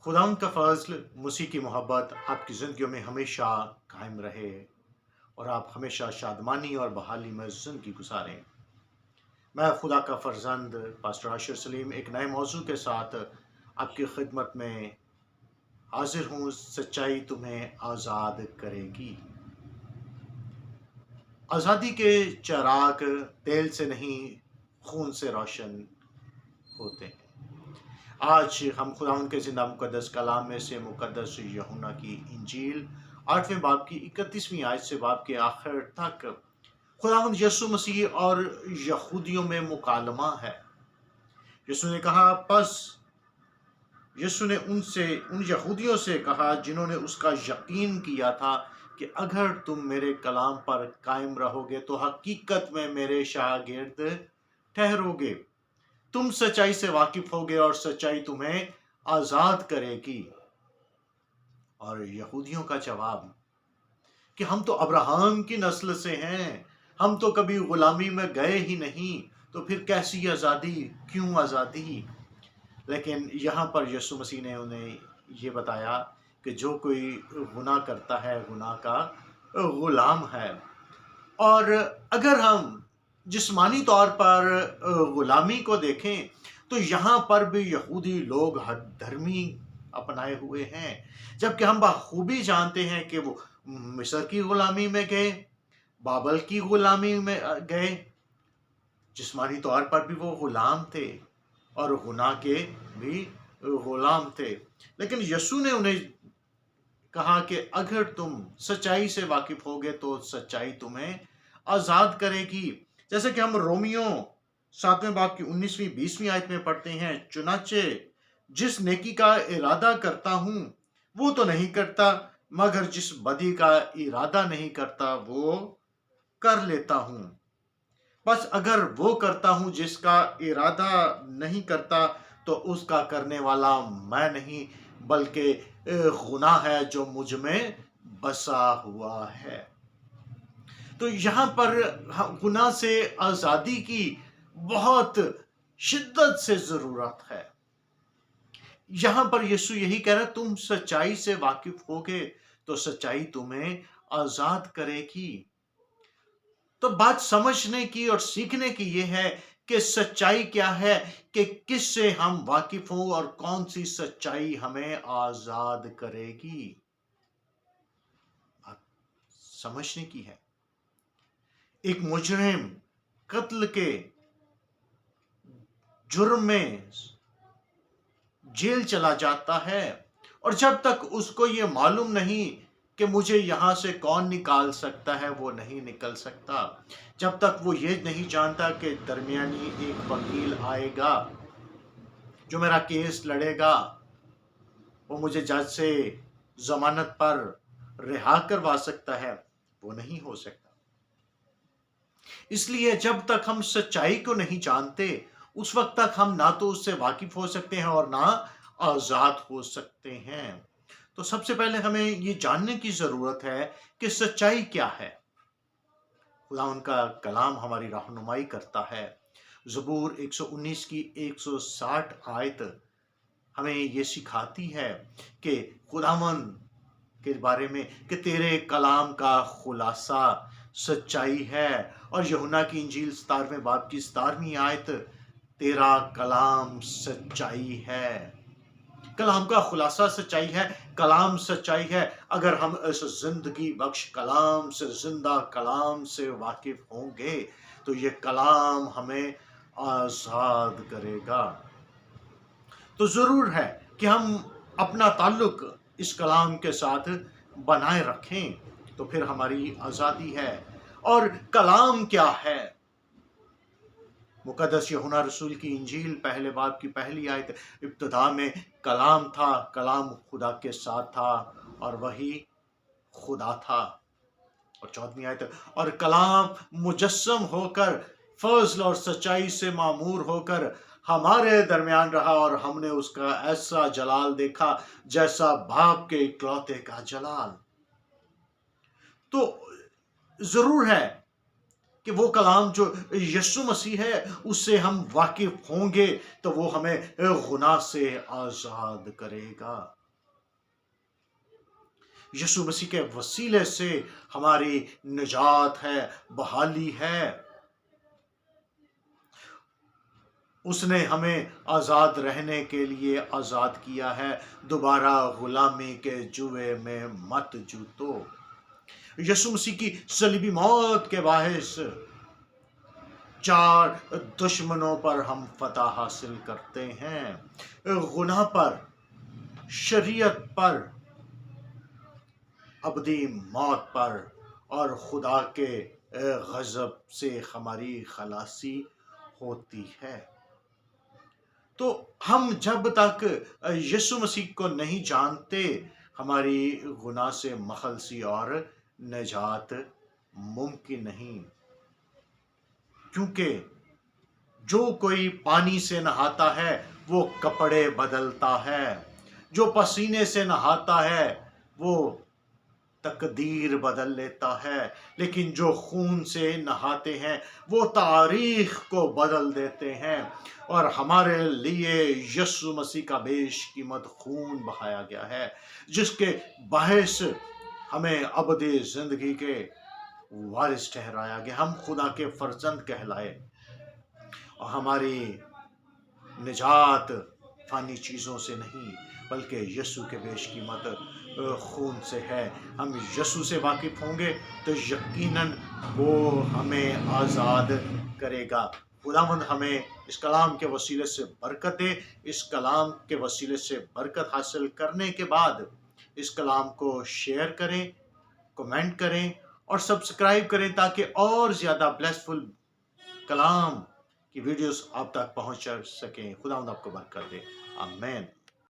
खुदावंद का फजल, मसीह की मोहब्बत आपकी ज़िंदगियों में हमेशा कायम रहे और आप हमेशा शादमानी और बहाली में ज़िंदगी गुजारें। मैं खुदा का फर्जंद पास्टर आशिर सलीम एक नए मौजू के साथ आपकी खिदमत में हाजिर हूँ। सच्चाई तुम्हें आज़ाद करेगी। आज़ादी के चिराग तेल से नहीं, खून से रोशन होते हैं। आज हम खुदावंद के ज़िंदा मुक़द्दस कलाम में से मुक़द्दस यूहन्ना की इंजील 8वें बाब की 31वीं आयत से बाब के आखिर तक खुदावंद यीशु मसीह और यहूदियों में मुकालमा है। यीशु ने कहा, यीशु ने उन यहूदियों से कहा जिन्होंने उसका यकीन किया था कि अगर तुम मेरे कलाम पर कायम रहोगे तो हकीकत में मेरे शागिर्द ठहरोगे। तुम सच्चाई से वाकिफ होगे और सच्चाई तुम्हें आजाद करेगी। और यहूदियों का जवाब कि हम तो अब्राहम की नस्ल से हैं, हम तो कभी गुलामी में गए ही नहीं, तो फिर कैसी आज़ादी, क्यों आज़ादी। लेकिन यहाँ पर यीशु मसीह ने उन्हें ये बताया कि जो कोई गुनाह करता है गुनाह का गुलाम है। और अगर हम जिस्मानी तौर पर गुलामी को देखें तो यहाँ पर भी यहूदी लोग हद धर्मी अपनाए हुए हैं, जबकि हम बखूबी जानते हैं कि वो मिस्र की गुलामी में गए, बाबल की गुलामी में गए। जिस्मानी तौर पर भी वो गुलाम थे और गुनाह के भी गुलाम थे। लेकिन यीशु ने उन्हें कहा कि अगर तुम सच्चाई से वाकिफ होगे तो सच्चाई तुम्हें आज़ाद करेगी। जैसे कि हम रोमियो 7वें बाब की 19वीं 20वीं आयत में पढ़ते हैं, चुनाचे जिस नेकी का इरादा करता हूँ वो तो नहीं करता, मगर जिस बदी का इरादा नहीं करता वो कर लेता हूँ। बस अगर वो करता हूँ जिसका इरादा नहीं करता तो उसका करने वाला मैं नहीं बल्कि गुनाह है जो मुझ में बसा हुआ है। तो यहाँ पर गुनाह से आज़ादी की बहुत शिद्दत से ज़रूरत है। यहाँ पर यीशु यही कह रहा है, तुम सच्चाई से वाकिफ होगे तो सच्चाई तुम्हें आज़ाद करेगी। तो बात समझने की और सीखने की ये है कि सच्चाई क्या है, कि किससे हम वाकिफ हों और कौन सी सच्चाई हमें आज़ाद करेगी। बात समझने की है। एक मुजरिम कत्ल के जुर्म में जेल चला जाता है और जब तक उसको ये मालूम नहीं कि मुझे यहाँ से कौन निकाल सकता है, वो नहीं निकल सकता। जब तक वो ये नहीं जानता कि दरमियानी एक वकील आएगा जो मेरा केस लड़ेगा, वो मुझे जज से जमानत पर रिहा करवा सकता है, वो नहीं हो सकता। इसलिए जब तक हम सच्चाई को नहीं जानते उस वक्त तक हम ना तो उससे वाकिफ हो सकते हैं और ना आज़ाद हो सकते हैं। तो सबसे पहले हमें ये जानने की ज़रूरत है कि सच्चाई क्या है। खुदा उनका कलाम हमारी रहनुमाई करता है। ज़बूर 119 की 160 आयत हमें ये सिखाती है कि खुदावन के बारे में कि तेरे कलाम का खुलासा सच्चाई है। और यूहन्ना की इंजील 17वें बाब की 17वीं आयत, तेरा कलाम सच्चाई है। कलाम का खुलासा सच्चाई है, कलाम सच्चाई है। अगर हम इस जिंदगी बख्श कलाम से, जिंदा कलाम से वाकिफ होंगे तो ये कलाम हमें आज़ाद करेगा। तो ज़रूर है कि हम अपना ताल्लुक इस कलाम के साथ बनाए रखें, तो फिर हमारी आज़ादी है। और कलाम क्या है? मुक़द्दस यूहन्ना रसूल की इंजील पहले बाब की पहली आयत, इब्तिदा में कलाम था, कलाम खुदा के साथ था और वही खुदा था। और 14वीं आयत, और कलाम मुजस्सम होकर फज़ल और सच्चाई से मामूर होकर हमारे दरमियान रहा और हमने उसका ऐसा जलाल देखा जैसा बाप के इकलौते का जलाल। तो जरूर है کہ وہ کلام جو یسوع مسیح ہے اس سے ہم واقف ہوں گے تو وہ ہمیں گناہ سے آزاد کرے گا۔ یسوع مسیح کے وسیلے سے ہماری نجات ہے، بحالی ہے۔ اس نے ہمیں آزاد رہنے کے لیے آزاد کیا ہے، دوبارہ غلامی کے جوئے میں مت جوتو۔ یسوع مسیح کی صلیبی موت کے باعث 4 دشمنوں پر ہم فتح حاصل کرتے ہیں، گناہ پر، شریعت پر، ابدی موت پر، اور خدا کے غضب سے ہماری خلاصی ہوتی ہے۔ تو ہم جب تک یسوع مسیح کو نہیں جانتے ہماری گناہ سے مخلصی اور نجات ممکن نہیں، کیونکہ جو کوئی پانی سے نہاتا ہے وہ کپڑے بدلتا ہے، جو پسینے سے نہاتا ہے وہ تقدیر بدل لیتا ہے، لیکن جو خون سے نہاتے ہیں وہ تاریخ کو بدل دیتے ہیں۔ اور ہمارے لیے یسوع مسیح کا بیش قیمت خون بہایا گیا ہے، جس کے باعث ہمیں ابدی زندگی کے وارث ٹھہرایا گیا، ہم خدا کے فرزند کہلائے، اور ہماری نجات فانی چیزوں سے نہیں بلکہ یسوع کے بیش قیمت خون سے ہے۔ ہم یسوع سے واقف ہوں گے تو یقیناً وہ ہمیں آزاد کرے گا۔ خداوند ہمیں اس کلام کے وسیلے سے برکت دے۔ اس کلام کے وسیلے سے برکت حاصل کرنے کے بعد اس کلام کو شیئر کریں، کمنٹ کریں اور سبسکرائب کریں تاکہ اور زیادہ بلیسفل کلام کی ویڈیوز آپ تک پہنچ سکیں۔ خداوند آپ کو برکت دے۔ آمین۔